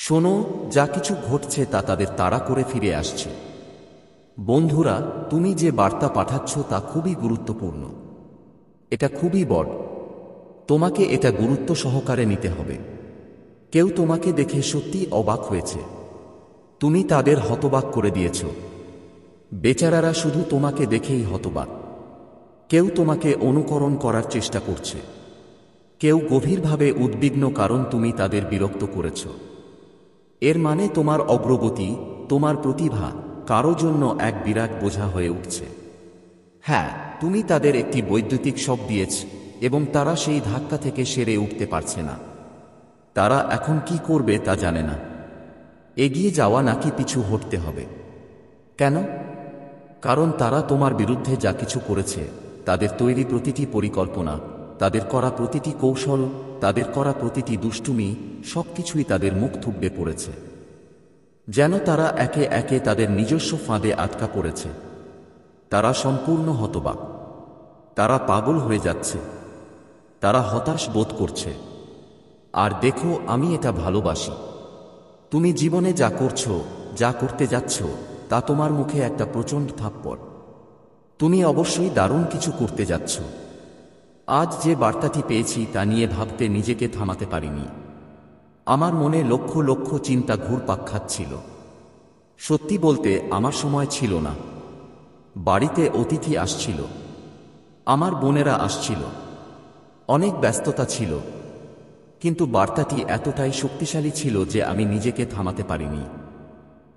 শোনো, যা কিছু ঘটছে তা তাদের তাড়া করে ফিরে আসছে। বন্ধুরা, তুমি যে বার্তা পাঠাচ্ছ তা খুবই গুরুত্বপূর্ণ। এটা খুবই বড়। তোমাকে এটা গুরুত্ব সহকারে নিতে হবে। কেউ তোমাকে দেখে সত্যি অবাক হয়েছে। তুমি তাদের হতবাক করে দিয়েছ। বেচারারা শুধু তোমাকে দেখেই হতবাক। কেউ তোমাকে অনুকরণ করার চেষ্টা করছে। কেউ গভীরভাবে উদ্বিগ্ন কারণ তুমি তাদের বিরক্ত করেছ। এর মানে তোমার অগ্রগতি, তোমার প্রতিভা কারো জন্য এক বিরাট বোঝা হয়ে উঠছে। হ্যাঁ, তুমি তাদের একটি বৈদ্যুতিক শক দিয়েছ এবং তারা সেই ধাক্কা থেকে সেরে উঠতে পারছে না। তারা এখন কি করবে তা জানে না। এগিয়ে যাওয়া নাকি পিছু হটতে হবে। কেন? কারণ তারা তোমার বিরুদ্ধে যা কিছু করেছে, তাদের তৈরি প্রতিটি পরিকল্পনা, তাদের করা প্রতিটি কৌশল, তাদের করা প্রতিটি দুষ্টুমি, সবকিছুই তাদের মুখ থুবড়ে পড়েছে। যেন তারা একে একে তাদের নিজস্ব ফাঁদে আটকা পড়েছে। তারা সম্পূর্ণ হতবাক। তারা পাগল হয়ে যাচ্ছে। তারা হতাশ বোধ করছে। আর দেখো, আমি এটা ভালোবাসি। তুমি জীবনে যা করছো, যা করতে যাচ্ছ, তা তোমার মুখে একটা প্রচণ্ড থাপ্পড়। তুমি অবশ্যই দারুণ কিছু করতে যাচ্ছ। আজ যে বার্তাটি পেয়েছি তা নিয়ে ভাবতে নিজেকে থামাতে পারিনি। আমার মনে লক্ষ লক্ষ চিন্তা ঘুরপাক খাচ্ছিল। সত্যি বলতে আমার সময় ছিল না। বাড়িতে অতিথি আসছিল। আমার বোনেরা আসছিল। অনেক ব্যস্ততা ছিল। কিন্তু বার্তাটি এতটাই শক্তিশালী ছিল যে আমি নিজেকে থামাতে পারিনি।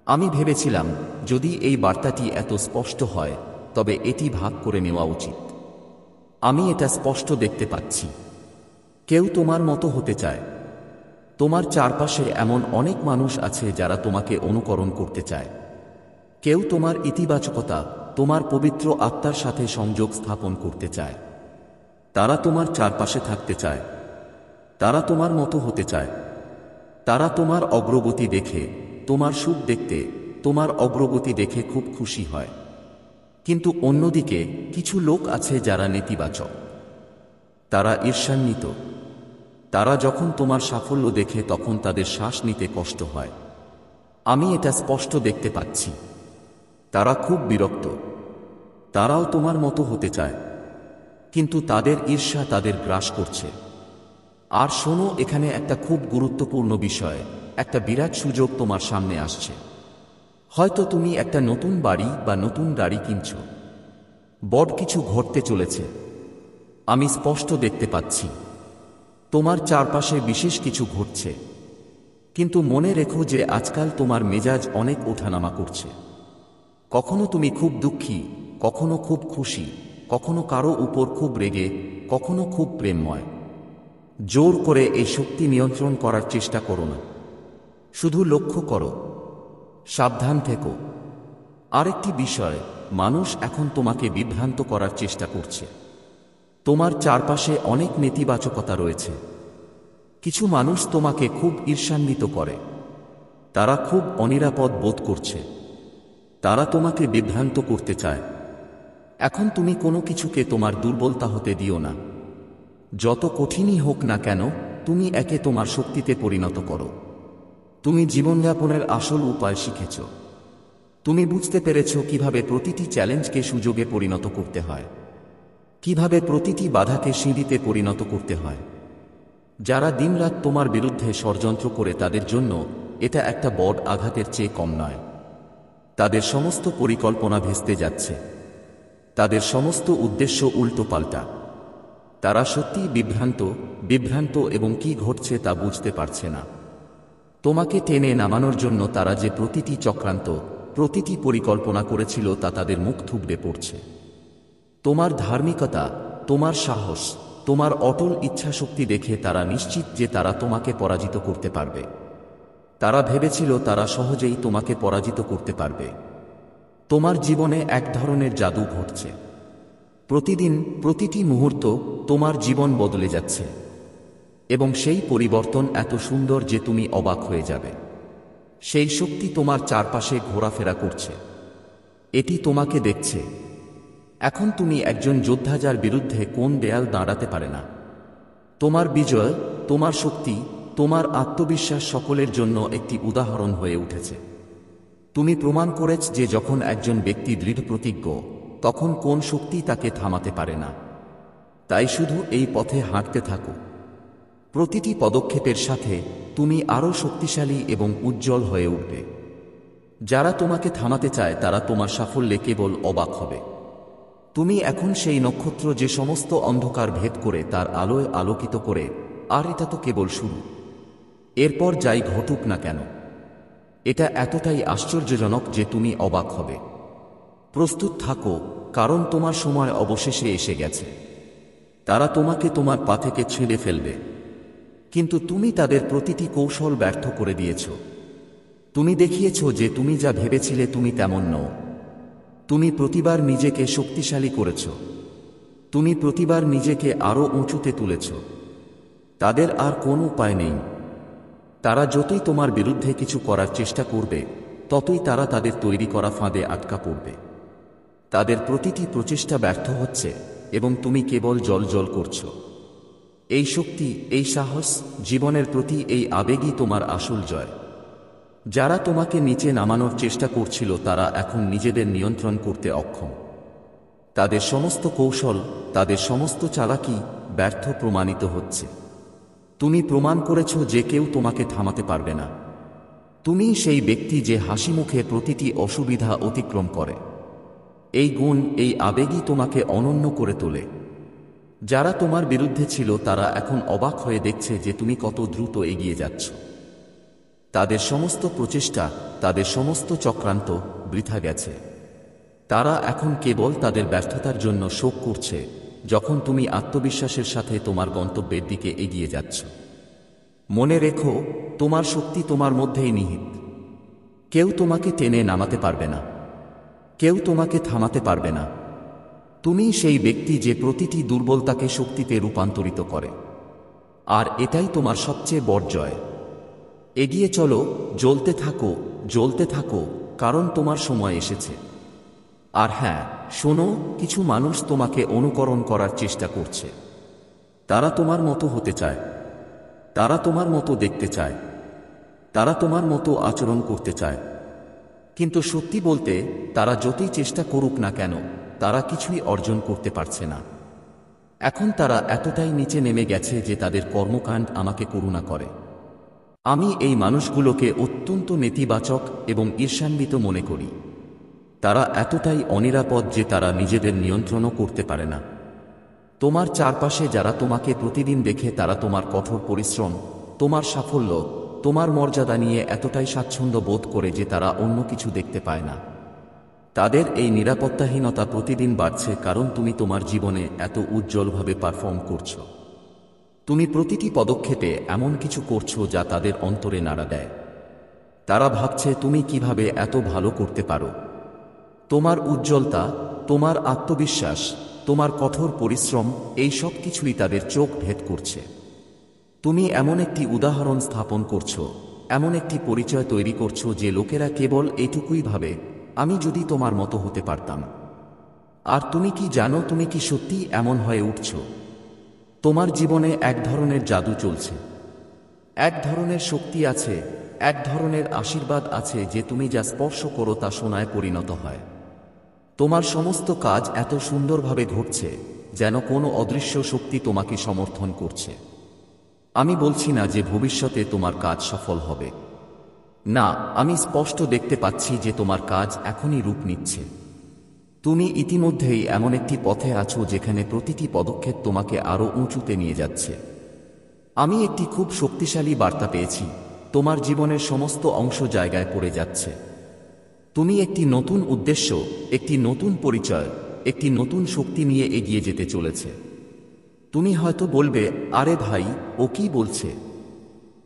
আমি ভেবেছিলাম, যদি এই বার্তাটি এত স্পষ্ট হয় তবে এটি ভাগ করে নেওয়া উচিত। আমি এটা স্পষ্ট দেখতে পাচ্ছি। কেউ তোমার মতো হতে চায়। তোমার চারপাশে এমন অনেক মানুষ আছে যারা তোমাকে অনুকরণ করতে চায়। কেউ তোমার ইতিবাচকতা, তোমার পবিত্র আত্মার সাথে সংযোগ স্থাপন করতে চায়। তারা তোমার চারপাশে থাকতে চায়। তারা তোমার মতো হতে চায়। তারা তোমার অগ্রগতি দেখে, তোমার সুখ দেখতে, তোমার অগ্রগতি দেখে খুব খুশি হয়। কিন্তু অন্যদিকে কিছু লোক আছে যারা নেতিবাচক। তারা ঈর্ষান্বিত। তারা যখন তোমার সাফল্য দেখে তখন তাদের শ্বাস নিতে কষ্ট হয়। আমি এটা স্পষ্ট দেখতে পাচ্ছি। তারা খুব বিরক্ত। তারাও তোমার মতো হতে চায়। কিন্তু তাদের ঈর্ষা তাদের গ্রাস করছে। আর শোনো, এখানে একটা খুব গুরুত্বপূর্ণ বিষয়, একটা বিরাট সুযোগ তোমার সামনে আসছে। হয়তো তুমি একটা নতুন বাড়ি বা নতুন গাড়ি কিনছ। বড় কিছু ঘটতে চলেছে। আমি স্পষ্ট দেখতে পাচ্ছি। তোমার চারপাশে বিশেষ কিছু ঘটছে। কিন্তু মনে রেখো যে আজকাল তোমার মেজাজ অনেক ওঠানামা করছে। কখনো তুমি খুব দুঃখী, কখনো খুব খুশি, কখনো কারো উপর খুব রেগে, কখনো খুব প্রেমময়। জোর করে এই শক্তি নিয়ন্ত্রণ করার চেষ্টা করো না। শুধু লক্ষ্য করো। সাবধান থেকো। আরেকটি বিষয়, মানুষ এখন তোমাকে বিভ্রান্ত করার চেষ্টা করছে। তোমার চারপাশে অনেক নেতিবাচকতা রয়েছে। কিছু মানুষ তোমাকে খুব ঈর্ষান্বিত করে। তারা খুব অনিরাপদ বোধ করছে। তারা তোমাকে বিভ্রান্ত করতে চায়। এখন তুমি কোনো কিছুকে তোমার দুর্বলতা হতে দিও না। যত কঠিনই হোক না কেন, তুমি একে তোমার শক্তিতে পরিণত করো। তুমি জীবনযাপনের আসল উপায় শিখেছ। তুমি বুঝতে পেরেছ কিভাবে প্রতিটি চ্যালেঞ্জকে সুযোগে পরিণত করতে হয়, কিভাবে প্রতিটি বাধাকে সিঁড়িতে পরিণত করতে হয়। যারা দিনরাত তোমার বিরুদ্ধে ষড়যন্ত্র করে, তাদের জন্য এটা একটা বড় আঘাতের চেয়ে কম নয়। তাদের সমস্ত পরিকল্পনা ভেস্তে যাচ্ছে। তাদের সমস্ত উদ্দেশ্য উল্টোপাল্টা। তারা সত্যিই বিভ্রান্ত এবং কি ঘটছে তা বুঝতে পারছে না। তোমাকে টেনে নামানোর জন্য তারা যে প্রতিটি চক্রান্ত, প্রতিটি পরিকল্পনা করেছিল তা তাদের মুখ থুবড়ে পড়ছে। তোমার ধার্মিকতা, তোমার সাহস, তোমার অটল ইচ্ছাশক্তি দেখে তারা নিশ্চিত যে তারা তোমাকে পরাজিত করতে পারবে। তারা ভেবেছিল তারা সহজেই তোমাকে পরাজিত করতে পারবে। তোমার জীবনে এক ধরনের জাদু ঘটছে। প্রতিদিন, প্রতিটি মুহূর্ত তোমার জীবন বদলে যাচ্ছে। এবং সেই পরিবর্তন এত সুন্দর যে তুমি অবাক হয়ে যাবে। সেই শক্তি তোমার চারপাশে ঘোরাফেরা করছে। এটি তোমাকে দেখছে। এখন তুমি একজন যোদ্ধা যার বিরুদ্ধে কোন দেয়াল দাঁড়াতে পারে না। তোমার বিজয়, তোমার শক্তি, তোমার আত্মবিশ্বাস সকলের জন্য একটি উদাহরণ হয়ে উঠেছে। তুমি প্রমাণ করেছ যে যখন একজন ব্যক্তি দৃঢ়প্রতিজ্ঞ, তখন কোন শক্তি তাকে থামাতে পারে না। তাই শুধু এই পথে হাঁটতে থাকো। প্রতিটি পদক্ষেপের সাথে তুমি আরও শক্তিশালী এবং উজ্জ্বল হয়ে উঠবে। যারা তোমাকে থামাতে চায় তারা তোমার সাফল্যে কেবল অবাক হবে। তুমি এখন সেই নক্ষত্র যে সমস্ত অন্ধকার ভেদ করে তার আলোয় আলোকিত করে, আর এটা তো কেবল শুরু। এরপর যাই ঘটুক না কেন, এটা এতটাই আশ্চর্যজনক যে তুমি অবাক হবে। প্রস্তুত থাকো, কারণ তোমার সময় অবশেষে এসে গেছে। তারা তোমাকে তোমার পা থেকে ছিঁড়ে ফেলবে, কিন্তু তুমি তাদের প্রতিটি কৌশল ব্যর্থ করে দিয়েছ। তুমি দেখিয়েছ যে তুমি যা ভেবেছিলে তুমি তেমন নও। তুমি প্রতিবার নিজেকে শক্তিশালী করেছ। তুমি প্রতিবার নিজেকে আরও উঁচুতে তুলেছ। তাদের আর কোনো উপায় নেই। তারা যতই তোমার বিরুদ্ধে কিছু করার চেষ্টা করবে, ততই তারা তাদের তৈরি করা ফাঁদে আটকা পড়বে। তাদের প্রতিটি প্রচেষ্টা ব্যর্থ হচ্ছে এবং তুমি কেবল জ্বলজ্বল করছ। এই শক্তি, এই সাহস, জীবনের প্রতি এই আবেগই তোমার আসল জয়। যারা তোমাকে নিচে নামানোর চেষ্টা করছিল তারা এখন নিজেদের নিয়ন্ত্রণ করতে অক্ষম। তাদের সমস্ত কৌশল, তাদের সমস্ত চালাকি ব্যর্থ প্রমাণিত হচ্ছে। তুমি প্রমাণ করেছ যে কেউ তোমাকে থামাতে পারবে না। তুমি সেই ব্যক্তি যে হাসিমুখে প্রতিটি অসুবিধা অতিক্রম করে। এই গুণ, এই আবেগই তোমাকে অনন্য করে তোলে। যারা তোমার বিরুদ্ধে ছিল তারা এখন অবাক হয়ে দেখছে যে তুমি কত দ্রুত এগিয়ে যাচ্ছ। তাদের সমস্ত প্রচেষ্টা, তাদের সমস্ত চক্রান্ত বৃথা গেছে। তারা এখন কেবল তাদের ব্যর্থতার জন্য শোক করছে, যখন তুমি আত্মবিশ্বাসের সাথে তোমার গন্তব্যের দিকে এগিয়ে যাচ্ছ। মনে রেখো, তোমার শক্তি তোমার মধ্যেই নিহিত। কেউ তোমাকে টেনে নামাতে পারবে না। কেউ তোমাকে থামাতে পারবে না। তুমি সেই ব্যক্তি যে প্রতিটি দুর্বলতাকে শক্তিতে রূপান্তরিত করে। আর এটাই তোমার সবচেয়ে বড় জয়। এগিয়ে চলো, জ্বলতে থাকো, জ্বলতে থাকো, কারণ তোমার সময় এসেছে। আর হ্যাঁ, শোনো, কিছু মানুষ তোমাকে অনুকরণ করার চেষ্টা করছে। তারা তোমার মতো হতে চায়। তারা তোমার মতো দেখতে চায়। তারা তোমার মতো আচরণ করতে চায়। কিন্তু সত্যি বলতে, তারা যতই চেষ্টা করুক না কেন, তারা কিছুই অর্জন করতে পারছে না। এখন তারা এতটাই নিচে নেমে গেছে যে তাদের কর্মকাণ্ড আমাকে করুণা করে। আমি এই মানুষগুলোকে অত্যন্ত নেতিবাচক এবং ঈর্ষান্বিত মনে করি। তারা এতটাই অনিরাপদ যে তারা নিজেদের নিয়ন্ত্রণও করতে পারে না। তোমার চারপাশে যারা তোমাকে প্রতিদিন দেখে তারা তোমার কঠোর পরিশ্রম, তোমার সাফল্য, তোমার মর্যাদা নিয়ে এতটাই স্বাচ্ছন্দ্য বোধ করে যে তারা অন্য কিছু দেখতে পায় না। তাদের এই নিরাপত্তাহীনতা প্রতিদিন বাড়ছে কারণ তুমি তোমার জীবনে এত উজ্জ্বলভাবে পারফর্ম করছো। তুমি প্রতিটি পদক্ষেপে এমন কিছু করছো যা তাদের অন্তরে নাড়া দেয়। তারা ভাবছে তুমি কিভাবে এত ভালো করতে পারো। তোমার উজ্জ্বলতা, তোমার আত্মবিশ্বাস, তোমার কঠোর পরিশ্রম, এই সব কিছুই তাদের চোখ ভেদ করছে। তুমি এমন একটি উদাহরণ স্থাপন করছো, এমন একটি পরিচয় তৈরি করছো যে লোকেরা কেবল এটুকুই ভাবে, আমি যদি তোমার মতো হতে পারতাম। আর তুমি কি জানো, তুমি কি সত্যি এমন হয়ে উঠছ? তোমার জীবনে এক ধরনের জাদু চলছে। এক ধরনের শক্তি আছে, এক ধরনের আশীর্বাদ আছে যে তুমি যা স্পর্শ করো তা সোনায় পরিণত হয়। তোমার সমস্ত কাজ এত সুন্দরভাবে ঘটছে যেন কোনো অদৃশ্য শক্তি তোমাকে সমর্থন করছে। আমি বলছি না যে ভবিষ্যতে তোমার কাজ সফল হবে। না, আমি স্পষ্ট দেখতে পাচ্ছি যে তোমার কাজ এখনই রূপ নিচ্ছে। তুমি ইতিমধ্যেই এমন একটি পথে আছো যেখানে প্রতিটি পদক্ষেপ তোমাকে আরও উঁচুতে নিয়ে যাচ্ছে। আমি একটি খুব শক্তিশালী বার্তা পেয়েছি, তোমার জীবনের সমস্ত অংশ জায়গায় পড়ে যাচ্ছে। তুমি একটি নতুন উদ্দেশ্য, একটি নতুন পরিচয়, একটি নতুন শক্তি নিয়ে এগিয়ে যেতে চলেছে। তুমি হয়তো বলবে, আরে ভাই, ও কি বলছে?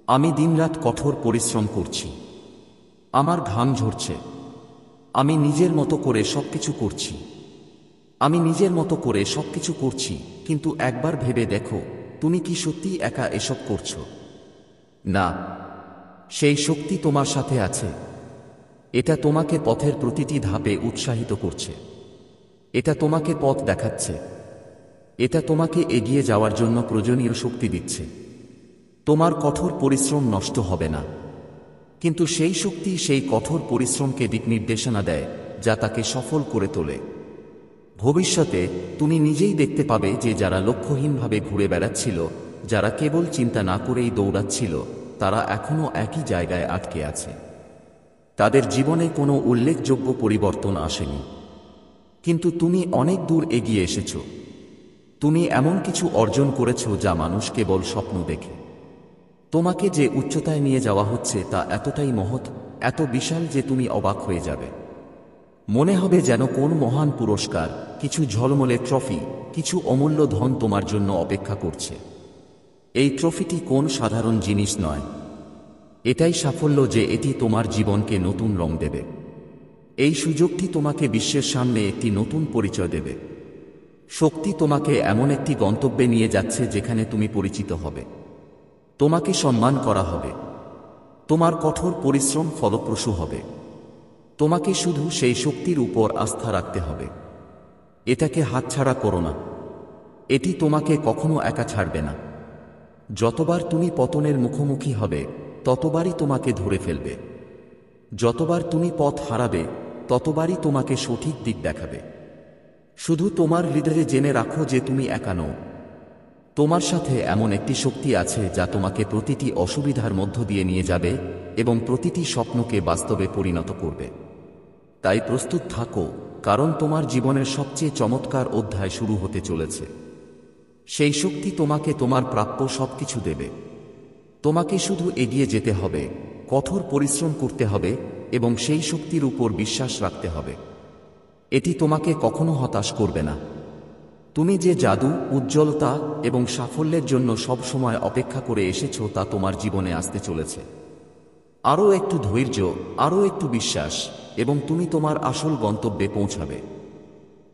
আমি দিনরাত কঠোর পরিশ্রম করছি, আমার ঘাম ঝরছে, আমি নিজের মতো করে সবকিছু করছি, আমি নিজের মতো করে সবকিছু করছি, কিন্তু একবার ভেবে দেখো, তুমি কি সত্যিই একা এসব করছো? না, সেই শক্তি তোমার সাথে আছে। এটা তোমাকে পথের প্রতিটি ধাপে উৎসাহিত করছে। এটা তোমাকে পথ দেখাচ্ছে। এটা তোমাকে এগিয়ে যাওয়ার জন্য প্রয়োজনীয় শক্তি দিচ্ছে। তোমার কঠোর পরিশ্রম নষ্ট হবে না, কিন্তু সেই শক্তি সেই কঠোর পরিশ্রমকে দিক নির্দেশনা দেয়, যা তাকে সফল করে তোলে। ভবিষ্যতে তুমি নিজেই দেখতে পাবে যে যারা লক্ষ্যহীনভাবে ঘুরে বেড়াচ্ছিল, যারা কেবল চিন্তা না করেই দৌড়াচ্ছিল, তারা এখনও একই জায়গায় আটকে আছে। তাদের জীবনে কোনো উল্লেখযোগ্য পরিবর্তন আসেনি, কিন্তু তুমি অনেক দূর এগিয়ে এসেছ। তুমি এমন কিছু অর্জন করেছ যা মানুষ কেবল স্বপ্ন দেখে। তোমাকে যে উচ্চতায় নিয়ে যাওয়া হচ্ছে তা এতটাই মহৎ, এত বিশাল যে তুমি অবাক হয়ে যাবে। মনে হবে যেন কোন মহান পুরস্কার, কিছু ঝলমলে ট্রফি, কিছু অমূল্য ধন তোমার জন্য অপেক্ষা করছে। এই ট্রফিটি কোন সাধারণ জিনিস নয়। এটাই সাফল্য যে এটি তোমার জীবনকে নতুন রং দেবে। এই সুযোগটি তোমাকে বিশ্বের সামনে একটি নতুন পরিচয় দেবে। শক্তি তোমাকে এমন একটি গন্তব্যে নিয়ে যাচ্ছে যেখানে তুমি পরিচিত হবে। তোমাকে সম্মান করা হবে। তোমার কঠোর পরিশ্রম ফলপ্রসূ হবে। তোমাকে শুধু সেই শক্তির উপর আস্থা রাখতে হবে। এটাকে হাতছাড়া করো না। এটি তোমাকে কখনো একা ছাড়বে না। যতবার তুমি পতনের মুখোমুখি হবে, ততবারই তোমাকে ধরে ফেলবে। যতবার তুমি পথ হারাবে, ততবারই তোমাকে সঠিক দিক দেখাবে। শুধু তোমার হৃদয়ে জেনে রাখো যে তুমি একা নও। তোমার সাথে এমন একটি শক্তি আছে যা তোমাকে প্রতিটি অসুবিধার মধ্য দিয়ে নিয়ে যাবে এবং প্রতিটি স্বপ্নকে বাস্তবে পরিণত করবে। তাই প্রস্তুত থাকো, কারণ তোমার জীবনের সবচেয়ে চমৎকার অধ্যায় শুরু হতে চলেছে। সেই শক্তি তোমাকে তোমার প্রাপ্য সবকিছু দেবে। তোমাকে শুধু এগিয়ে যেতে হবে, কঠোর পরিশ্রম করতে হবে এবং সেই শক্তির উপর বিশ্বাস রাখতে হবে। এটি তোমাকে কখনো হতাশ করবে না। তুমি যে জাদু, উজ্জ্বলতা এবং সাফল্যের জন্য সব সময় অপেক্ষা করে এসেছ তা তোমার জীবনে আসতে চলেছে। আরও একটু ধৈর্য, আরও একটু বিশ্বাস, এবং তুমি তোমার আসল গন্তব্যে পৌঁছাবে।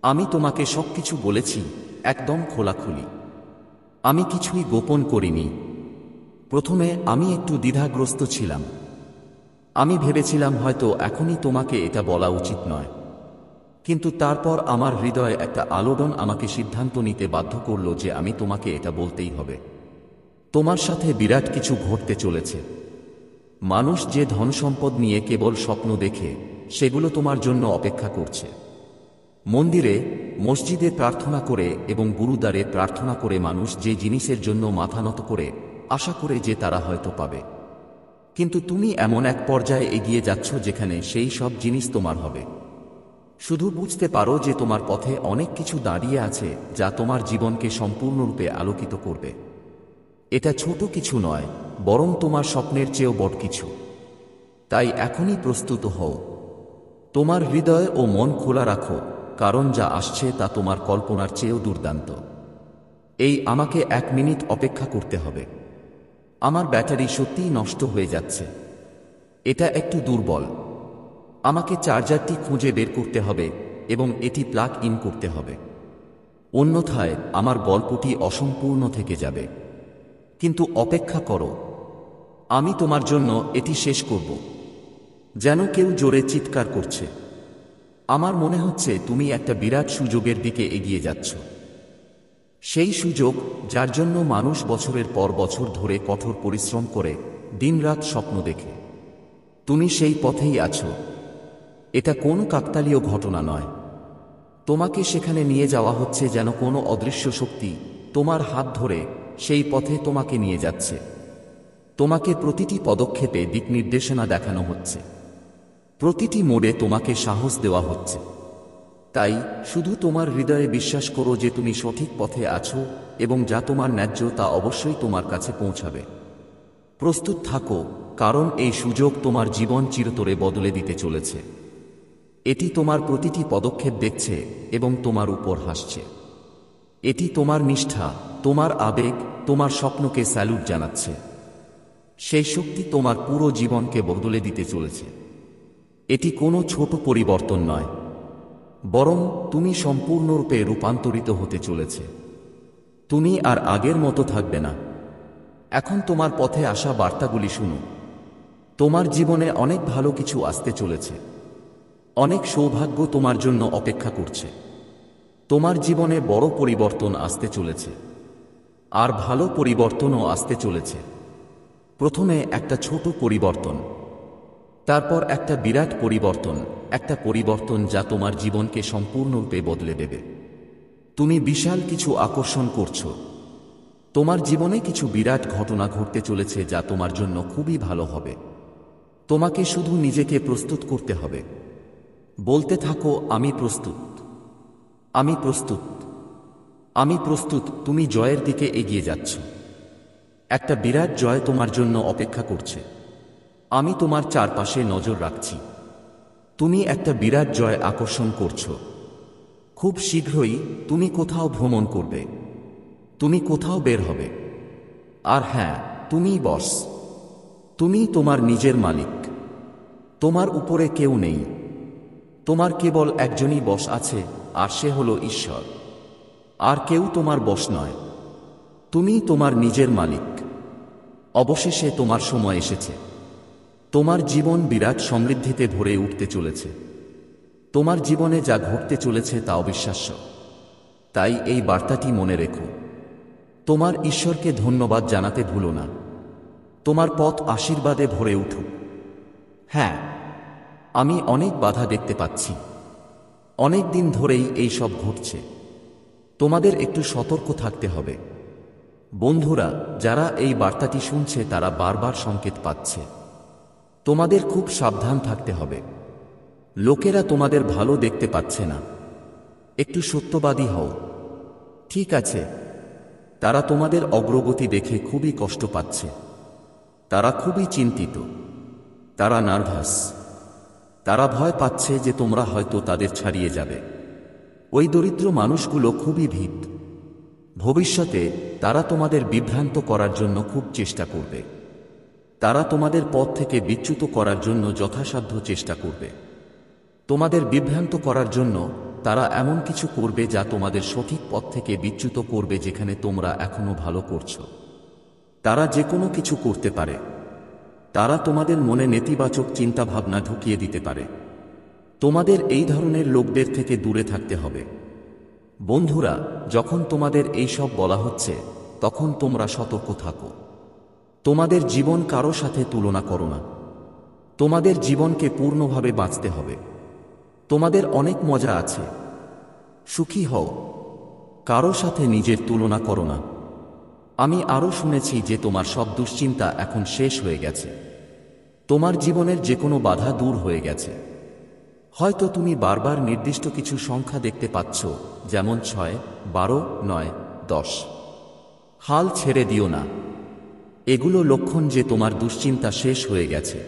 আমি তোমাকে সবকিছু বলেছি, একদম খোলাখুলি। আমি কিছুই গোপন করিনি। প্রথমে আমি একটু দ্বিধাগ্রস্ত ছিলাম। আমি ভেবেছিলাম হয়তো এখনই তোমাকে এটা বলা উচিত নয়, কিন্তু তারপর আমার হৃদয়ে একটা আলোড়ন আমাকে সিদ্ধান্ত নিতে বাধ্য করল যে আমি তোমাকে এটা বলতেই হবে। তোমার সাথে বিরাট কিছু ঘটতে চলেছে। মানুষ যে ধনসম্পদ নিয়ে কেবল স্বপ্ন দেখে, সেগুলো তোমার জন্য অপেক্ষা করছে। মন্দিরে, মসজিদে প্রার্থনা করে এবং গুরুদ্বারে প্রার্থনা করে মানুষ যে জিনিসের জন্য মাথা নত করে আশা করে যে তারা হয়তো পাবে, কিন্তু তুমি এমন এক পর্যায়ে এগিয়ে যাচ্ছ যেখানে সেই সব জিনিস তোমার হবে। শুধু বুঝতে পারো যে তোমার পথে অনেক কিছু দাঁড়িয়ে আছে যা তোমার জীবনকে সম্পূর্ণরূপে আলোকিত করবে। এটা ছোট কিছু নয়, বরং তোমার স্বপ্নের চেয়েও বড় কিছু। তাই এখনই প্রস্তুত হও। তোমার হৃদয় ও মন খোলা রাখো, কারণ যা আসছে তা তোমার কল্পনার চেয়েও দুর্দান্ত। আমাকে 1 মিনিট অপেক্ষা করতে হবে। আমার ব্যাটারি সত্যিই নষ্ট হয়ে যাচ্ছে। এটা একটু দুর্বল। আমাকে চার্জারটি খুঁজে বের করতে হবে এবং এটি প্লাগ ইন করতে হবে। অন্যথায় আমার গল্পটি অসম্পূর্ণ থেকে যাবে। কিন্তু অপেক্ষা করো, আমি তোমার জন্য এটি শেষ করব। যেন কেউ জোরে চিৎকার করছে। আমার মনে হচ্ছে তুমি একটা বিরাট সুযোগের দিকে এগিয়ে যাচ্ছ। সেই সুযোগ যার জন্য মানুষ বছরের পর বছর ধরে কঠোর পরিশ্রম করে, দিনরাত স্বপ্ন দেখে। তুমি সেই পথেই আছো। এটা কোনো কাকতালীয় ঘটনা নয়। তোমাকে সেখানে নিয়ে যাওয়া হচ্ছে যেন কোনো অদৃশ্য শক্তি তোমার হাত ধরে সেই পথে তোমাকে নিয়ে যাচ্ছে। তোমাকে প্রতিটি পদক্ষেপে দিক নির্দেশনা দেখানো হচ্ছে। প্রতিটি মোড়ে তোমাকে সাহস দেওয়া হচ্ছে। তাই শুধু তোমার হৃদয়ে বিশ্বাস করো যে তুমি সঠিক পথে আছো এবং যা তোমার ন্যায্য তা অবশ্যই তোমার কাছে পৌঁছাবে। প্রস্তুত থাকো, কারণ এই সুযোগ তোমার জীবন চিরতরে বদলে দিতে চলেছে। এটি তোমার প্রতিটি পদক্ষেপ দেখছে এবং তোমার উপর হাসছে। এটি তোমার নিষ্ঠা, তোমার আবেগ, তোমার স্বপ্নকে স্যালুট জানাচ্ছে। সেই শক্তি তোমার পুরো জীবনকে বদলে দিতে চলেছে। এটি কোনো ছোট পরিবর্তন নয়, বরং তুমি সম্পূর্ণরূপে রূপান্তরিত হতে চলেছে। তুমি আর আগের মতো থাকবে না। এখন তোমার পথে আসা বার্তাগুলি শুনো। তোমার জীবনে অনেক ভালো কিছু আসতে চলেছে। অনেক সৌভাগ্য তোমার জন্য অপেক্ষা করছে। তোমার জীবনে বড় পরিবর্তন আসতে চলেছে। আর ভালো পরিবর্তনও আসতে চলেছে। প্রথমে একটা ছোট পরিবর্তন, তারপর একটা বিরাট পরিবর্তন, একটা পরিবর্তন যা তোমার জীবনকে সম্পূর্ণরূপে বদলে দেবে। তুমি বিশাল কিছু আকর্ষণ করছো। তোমার জীবনে কিছু বিরাট ঘটনা ঘটতে চলেছে যা তোমার জন্য খুবই ভালো হবে। তোমাকে শুধু নিজেকে প্রস্তুত করতে হবে। বলতে থাকো, আমি প্রস্তুত, আমি প্রস্তুত, আমি প্রস্তুত। তুমি জয়ের দিকে এগিয়ে যাচ্ছ। একটা বিরাট জয় তোমার জন্য অপেক্ষা করছে। আমি তোমার চারপাশে নজর রাখছি। তুমি একটা বিরাট জয় আকর্ষণ করছো। খুব শীঘ্রই তুমি কোথাও ভ্রমণ করবে, তুমি কোথাও বের হবে। আর হ্যাঁ, তুমিই বস। তুমি তোমার নিজের মালিক। তোমার উপরে কেউ নেই। তোমার কেবল একজনই বস আছে, আর সে হলো ঈশ্বর। আর কেউ তোমার বস নয়। তুমি তোমার নিজের মালিক। অবশেষে তোমার সময় এসেছে। তোমার জীবন বিরাট সমৃদ্ধিতে ভরে উঠতে চলেছে। তোমার জীবনে যা ঘটতে চলেছে তা অবিশ্বাস্য। তাই এই বার্তাটি মনে রেখো। তোমার ঈশ্বরকে ধন্যবাদ জানাতে ভুলো না। তোমার পথ আশীর্বাদে ভরে উঠুক। হ্যাঁ, আমি অনেক বাধা দেখতে পাচ্ছি। অনেক দিন ধরেই এই সব ঘটছে। তোমাদের একটু সতর্ক থাকতে হবে। বন্ধুরা, যারা এই বার্তাটি শুনছে তারা বারবার সংকেত পাচ্ছে। তোমাদের খুব সাবধান থাকতে হবে। লোকেরা তোমাদের ভালো দেখতে পাচ্ছে না। একটু সত্যবাদী হও। ঠিক আছে, তারা তোমাদের অগ্রগতি দেখে খুবই কষ্ট পাচ্ছে। তারা খুবই চিন্তিত। তারা নার্ভাস। তারা ভয় পাচ্ছে যে তোমরা হয়তো তাদের ছাড়িয়ে যাবে। ওই দরিদ্র মানুষগুলো খুবই ভীত। ভবিষ্যতে তারা তোমাদের বিভ্রান্ত করার জন্য খুব চেষ্টা করবে। তারা তোমাদের পথ থেকে বিচ্যুত করার জন্য যথাসাধ্য চেষ্টা করবে। তোমাদের বিভ্রান্ত করার জন্য তারা এমন কিছু করবে যা তোমাদের সঠিক পথ থেকে বিচ্যুত করবে, যেখানে তোমরা এখনো ভালো করছো। তারা যে কোনো কিছু করতে পারে। তারা তোমাদের মনে নেতিবাচক চিন্তাভাবনা ঢুকিয়ে দিতে পারে। তোমাদের এই ধরনের লোকদের থেকে দূরে থাকতে হবে। বন্ধুরা, যখন তোমাদের এই সব বলা হচ্ছে তখন তোমরা সতর্ক থাকো। তোমাদের জীবন কারো সাথে তুলনা করো না। তোমাদের জীবনকে পূর্ণভাবে বাঁচতে হবে। তোমাদের অনেক মজা আছে। সুখী হও। কারো সাথে নিজের তুলনা করো না। আমি আরও শুনেছি যে তোমার সব দুশ্চিন্তা এখন শেষ হয়ে গেছে। তোমার জীবনের যে কোনো বাধা দূর হয়ে গেছে। হয়তো তুমি বারবার নির্দিষ্ট কিছু সংখ্যা দেখতে পাচ্ছ, যেমন 6, 12, 9, 10। হাল ছেড়ে দিও না। এগুলো লক্ষণ যে তোমার দুশ্চিন্তা শেষ হয়ে গেছে।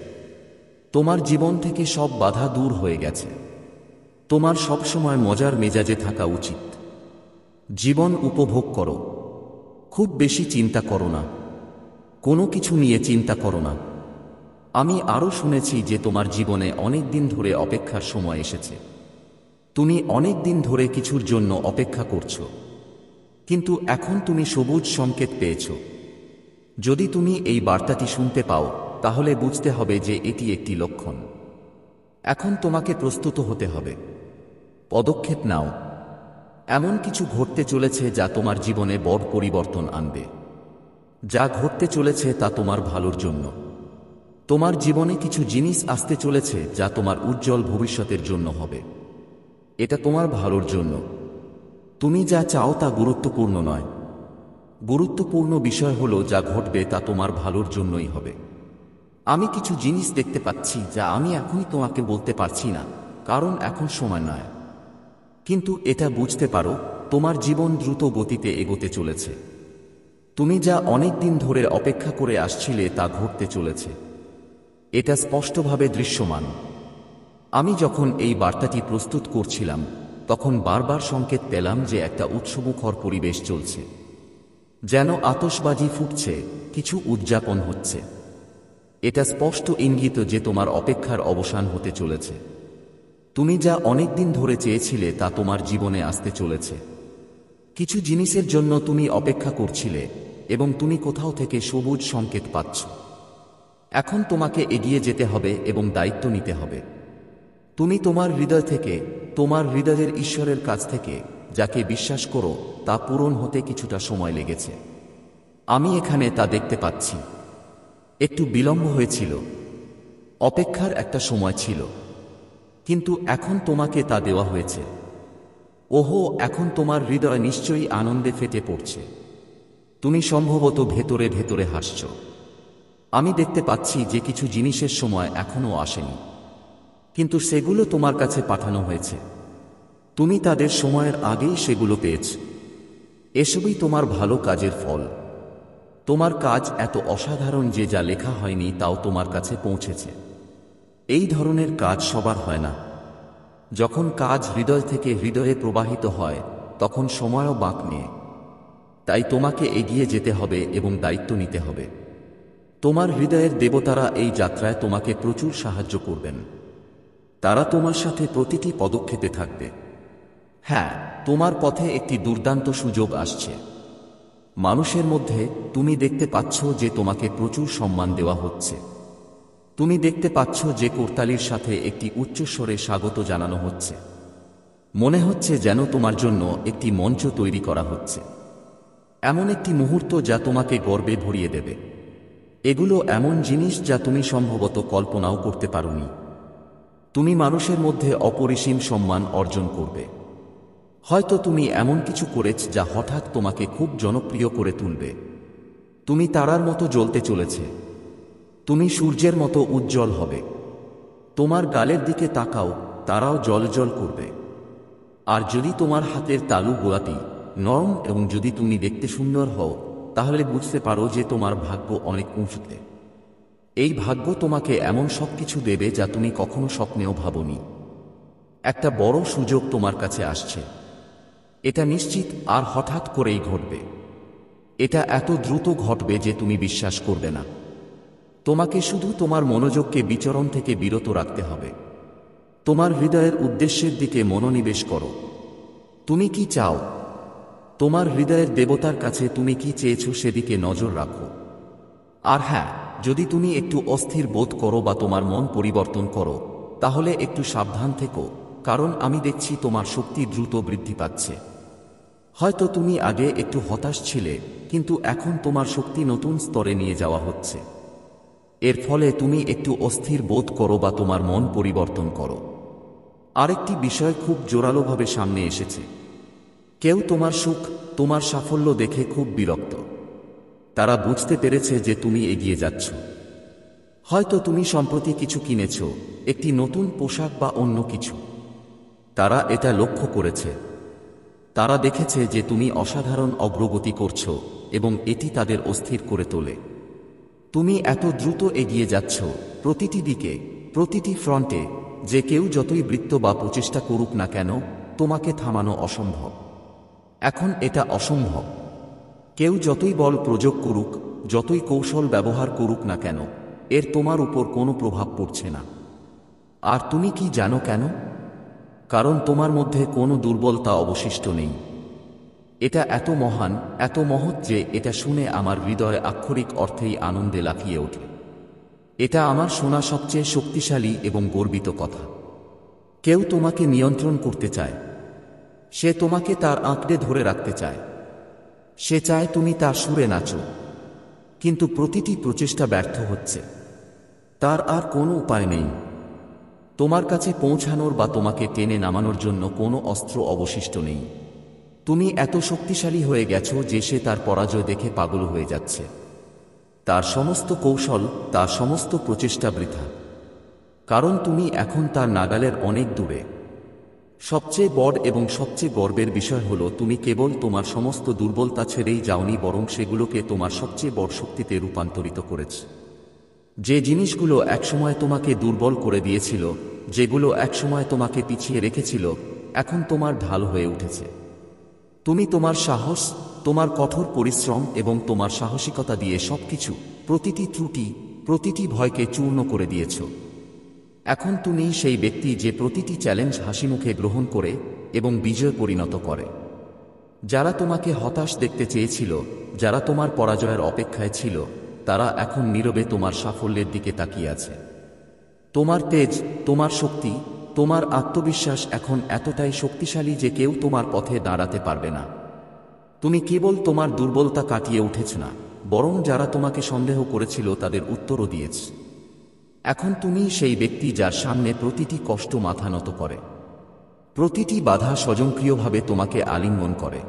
তোমার জীবন থেকে সব বাধা দূর হয়ে গেছে। তোমার সবসময় মজার মেজাজে থাকা উচিত। জীবন উপভোগ করো। খুব বেশি চিন্তা করো না। কোনো কিছু নিয়ে চিন্তা করো না। আমি আরও শুনেছি যে তোমার জীবনে অনেক দিন ধরে অপেক্ষার সময় এসেছে। তুমি অনেক দিন ধরে কিছুর জন্য অপেক্ষা করছো, কিন্তু এখন তুমি সবুজ সংকেত পেয়েছ। যদি তুমি এই বার্তাটি শুনতে পাও, তাহলে বুঝতে হবে যে এটি একটি লক্ষণ। এখন তোমাকে প্রস্তুত হতে হবে। পদক্ষেপ নাও। এমন কিছু ঘটতে চলেছে যা তোমার জীবনে বড় পরিবর্তন আনবে। যা ঘটতে চলেছে তা তোমার ভালোর জন্য। তোমার জীবনে কিছু জিনিস আসতে চলেছে যা তোমার উজ্জ্বল ভবিষ্যতের জন্য হবে। এটা তোমার ভালোর জন্য। তুমি যা চাও তা গুরুত্বপূর্ণ নয়। গুরুত্বপূর্ণ বিষয় হলো যা ঘটবে তা তোমার ভালোর জন্যই হবে। আমি কিছু জিনিস দেখতে পাচ্ছি যা আমি এখনই তোমাকে বলতে পারছি না, কারণ এখন সময় নয়। কিন্তু এটা বুঝতে পারো, তোমার জীবন দ্রুত গতিতে এগোতে চলেছে। তুমি যা অনেক দিন ধরে অপেক্ষা করে আসছিলে তা ঘটতে চলেছে। এটা স্পষ্টভাবে দৃশ্যমান। আমি যখন এই বার্তাটি প্রস্তুত করছিলাম তখন বারবার সংকেত পেলাম যে একটা উৎসবমুখর পরিবেশ চলছে। যেন আতশবাজি ফুটছে, কিছু উদযাপন হচ্ছে। এটা স্পষ্ট ইঙ্গিত যে তোমার অপেক্ষার অবসান হতে চলেছে। তুমি যা অনেক দিন ধরে চেয়েছিলে তা তোমার জীবনে আসতে চলেছে। কিছু জিনিসের জন্য তুমি অপেক্ষা করছিলে এবং তুমি কোথাও থেকে সবুজ সংকেত পাচ্ছ। এখন তোমাকে এগিয়ে যেতে হবে এবং দায়িত্ব নিতে হবে। তুমি তোমার হৃদয় থেকে, তোমার হৃদয়ের ঈশ্বরের কাছ থেকে যাকে বিশ্বাস করো তা পূরণ হতে কিছুটা সময় লেগেছে। আমি এখানে তা দেখতে পাচ্ছি। একটু বিলম্ব হয়েছিল, অপেক্ষার একটা সময় ছিল, কিন্তু এখন তোমাকে তা দেওয়া হয়েছে। ওহো, এখন তোমার হৃদয় নিশ্চয়ই আনন্দে ফেটে পড়ছে। তুমি সম্ভবত ভেতরে ভেতরে হাসছ। আমি দেখতে পাচ্ছি যে কিছু জিনিসের সময় এখনও আসেনি, কিন্তু সেগুলো তোমার কাছে পাঠানো হয়েছে। তুমি তাদের সময়ের আগেই সেগুলো পেয়েছ। এসবই তোমার ভালো কাজের ফল। তোমার কাজ এত অসাধারণ যে যা লেখা হয়নি তাও তোমার কাছে পৌঁছেছে। এই ধরনের কাজ সবার হয় না। যখন কাজ হৃদয় থেকে হৃদয়ে প্রবাহিত হয় তখন সময়ও বাঁক নেয়। তাই তোমাকে এগিয়ে যেতে হবে এবং দায়িত্ব নিতে হবে। তোমার হৃদয়ের দেবতারা এই যাত্রায় তোমাকে প্রচুর সাহায্য করবেন। তারা তোমার সাথে প্রতিটি পদক্ষেপে থাকবে। হ্যাঁ, তোমার পথে একটি দুর্দান্ত সুযোগ আসছে। মানুষের মধ্যে তুমি দেখতে পাচ্ছ যে তোমাকে প্রচুর সম্মান দেওয়া হচ্ছে। তুমি দেখতে পাচ্ছ যে করতালির সাথে একটি উচ্চস্বরে স্বাগত জানানো হচ্ছে। মনে হচ্ছে যেন তোমার জন্য একটি মঞ্চ তৈরি করা হচ্ছে। এমন একটি মুহূর্ত যা তোমাকে গর্বে ভরিয়ে দেবে। এগুলো এমন জিনিস যা তুমি সম্ভবত কল্পনাও করতে পারোনি। তুমি মানুষের মধ্যে অপরিসীম সম্মান অর্জন করবে। হয়তো তুমি এমন কিছু করেছ যা হঠাৎ তোমাকে খুব জনপ্রিয় করে তুলবে। তুমি তারার মতো জ্বলতে চলেছে। তুমি সূর্যের মতো উজ্জ্বল হবে। তোমার গালের দিকে তাকাও, তারাও জ্বলজ্বল করবে। আর যদি তোমার হাতের তালু গোলাপি, নরম এবং যদি তুমি দেখতে সুন্দর হও, তাহলে বুঝতে পারো যে তোমার ভাগ্য অনেক উঁচুতে। এই ভাগ্য তোমাকে এমন সব কিছু দেবে যা তুমি কখনো স্বপ্নেও ভাবোনি। একটা বড় সুযোগ তোমার কাছে আসছে। এটা নিশ্চিত, আর হঠাৎ করেই ঘটবে। এটা এত দ্রুত ঘটবে যে তুমি বিশ্বাস করবে না। তোমাকে শুধু তোমার মনোযোগকে বিচরণ থেকে বিরত রাখতে হবে। তোমার হৃদয়ের উদ্দেশ্যের দিকে মনোনিবেশ করো। তুমি কি চাও? তোমার হৃদয়ের দেবতার কাছে তুমি কি চেয়েছো সেদিকে নজর রাখো। আর হ্যাঁ, যদি তুমি একটু অস্থির বোধ করো বা তোমার মন পরিবর্তন করো, তাহলে একটু সাবধান থেকো, কারণ আমি দেখছি তোমার শক্তি দ্রুত বৃদ্ধি পাচ্ছে। হয়তো তুমি আগে একটু হতাশ ছিলে, কিন্তু এখন তোমার শক্তি নতুন স্তরে নিয়ে যাওয়া হচ্ছে। এর ফলে তুমি একটু অস্থির বোধ করো বা তোমার মন পরিবর্তন করো। আরেকটি বিষয় খুব জোরালোভাবে সামনে এসেছে। কেউ তোমার সুখ, তোমার সাফল্য দেখে খুব বিরক্ত। তারা বুঝতে পেরেছে যে তুমি এগিয়ে যাচ্ছ। হয়তো তুমি সম্প্রতি কিছু কিনেছ, একটি নতুন পোশাক বা অন্য কিছু। তারা এটা লক্ষ্য করেছে। তারা দেখেছে যে তুমি অসাধারণ অগ্রগতি করছ এবং এটি তাদের অস্থির করে তোলে। তুমি এত দ্রুত এগিয়ে যাচ্ছ, প্রতিটি দিকে, প্রতিটি ফ্রন্টে, যে কেউ যতই বৃত্ত বা প্রচেষ্টা করুক না কেন, তোমাকে থামানো অসম্ভব। এখন এটা অসম্ভব। কেউ যতই বল প্রয়োগ করুক, যতই কৌশল ব্যবহার করুক না কেন, এর তোমার উপর কোনো প্রভাব পড়ছে না। আর তুমি কি জানো কেন? কারণ তোমার মধ্যে কোনো দুর্বলতা অবশিষ্ট নেই। এটা এত মহান, এত মহৎ যে এটা শুনে আমার হৃদয় আক্ষরিক অর্থেই আনন্দে লাফিয়ে ওঠে। এটা আমার শোনা সবচেয়ে শক্তিশালী এবং গর্বিত কথা। কেউ তোমাকে নিয়ন্ত্রণ করতে চায়। সে তোমাকে তার আঁকড়ে ধরে রাখতে চায়। সে চায় তুমি তার সুরে নাচো, কিন্তু প্রতিটি প্রচেষ্টা ব্যর্থ হচ্ছে। তার আর কোনো উপায় নেই। তোমার কাছে পৌঁছানোর বা তোমাকে টেনে নামানোর জন্য কোনো অস্ত্র অবশিষ্ট নেই। তুমি এত শক্তিশালী হয়ে গেছো যে সে তার পরাজয় দেখে পাগল হয়ে যাচ্ছে। তার সমস্ত কৌশল, তার সমস্ত প্রচেষ্টা বৃথা। কারণ তুমি এখন তার নাগালের অনেক দূরে। সবচেয়ে বড় এবং সবচেয়ে গর্বের বিষয় হলো তুমি কেবল তোমার সমস্ত দুর্বলতা ছেড়েই যাওনি, বরং সেগুলোকে তোমার সবচেয়ে বড় শক্তিতে রূপান্তরিত করেছ। যে জিনিসগুলো একসময় তোমাকে দুর্বল করে দিয়েছিল, যেগুলো একসময় তোমাকে পিছিয়ে রেখেছিল, এখন তোমার ঢাল হয়ে উঠেছে। তুমি তোমার সাহস, তোমার কঠোর পরিশ্রম এবং তোমার সাহসিকতা দিয়ে সবকিছু, প্রতিটি ত্রুটি, প্রতিটি ভয়কে চূর্ণ করে দিয়েছ। এখন তুমি সেই ব্যক্তি যে প্রতিটি চ্যালেঞ্জ হাসিমুখে গ্রহণ করে এবং বিজয় পরিণত করে। যারা তোমাকে হতাশ দেখতে চেয়েছিল, যারা তোমার পরাজয়ের অপেক্ষায় ছিল, তারা এখন নীরবে তোমার সাফল্যের দিকে তাকিয়ে আছে। তোমার তেজ, তোমার শক্তি, তোমার আত্মবিশ্বাস এখন এতটাই শক্তিশালী যে কেউ তোমার পথে দাঁড়াতে পারবে না। তুমি কেবল তোমার দুর্বলতা কাটিয়ে উঠেছ না, বরং যারা তোমাকে সন্দেহ করেছিল তাদের উত্তরও দিয়েছ। এখন তুমি সেই ব্যক্তি যার সামনে প্রতিটি কষ্ট মাথা নত করে, প্রতিটি বাধা স্বয়ংক্রিয়ভাবে তোমাকে আলিঙ্গন করে।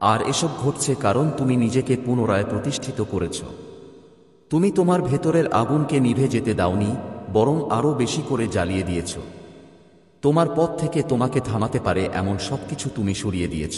আর এসব ঘটছে কারণ তুমি নিজেকে পুনরায় প্রতিষ্ঠিত করেছ। তুমি তোমার ভেতরের আগুনকে নিভে যেতে দাওনি, বরং আরও বেশি করে জ্বালিয়ে দিয়েছ। তোমার পথ থেকে তোমাকে থামাতে পারে এমন সবকিছু তুমি সরিয়ে দিয়েছ।